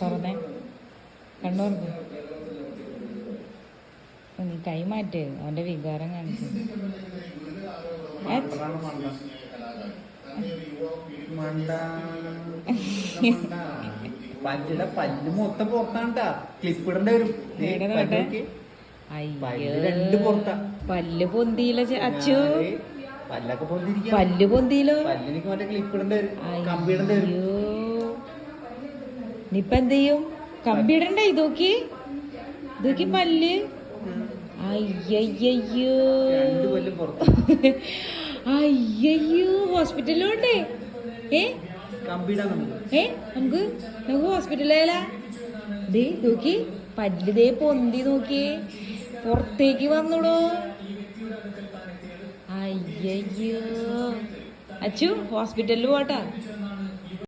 തുറന്നേ കണ്ണൂർന്ന് നീ കൈമാറ്റ് അവന്റെ വികാരം കാണിച്ചു. പല്ല് മൊത്തം പുറത്താണ്ടാ, ക്ലിപ്പ് ഇടേണ്ടി വരും. പല്ല് പൊന്തിയില്ല അച്ചു, പല്ലൊക്കെ പൊന്തിരിക്കും. പല്ല് പൊന്തിയില്ലോ, പല്ലിനിക്ക് മറ്റേ ക്ലിപ്പ് ഇടേണ്ടി വരും, കമ്പി ഇടേണ്ടി വരും. നീയിപ്പ എന്ത് ചെയ്യും? കമ്പി ഇടണ്ടേ? ഇതോക്കി ഇതോക്കി പല്ല്. അയ്യോ അയ്യോ, ഹോസ്പിറ്റലിലോണ്ടേ. നമുക്ക് ഹോസ്പിറ്റലിലാ. ദേ നോക്കി പല്ല് ദേ പൊന്തി, നോക്കിയേ പുറത്തേക്ക് വന്നുടോ. അയ്യോ അച്ചു, ഹോസ്പിറ്റലിൽ പോട്ടാ.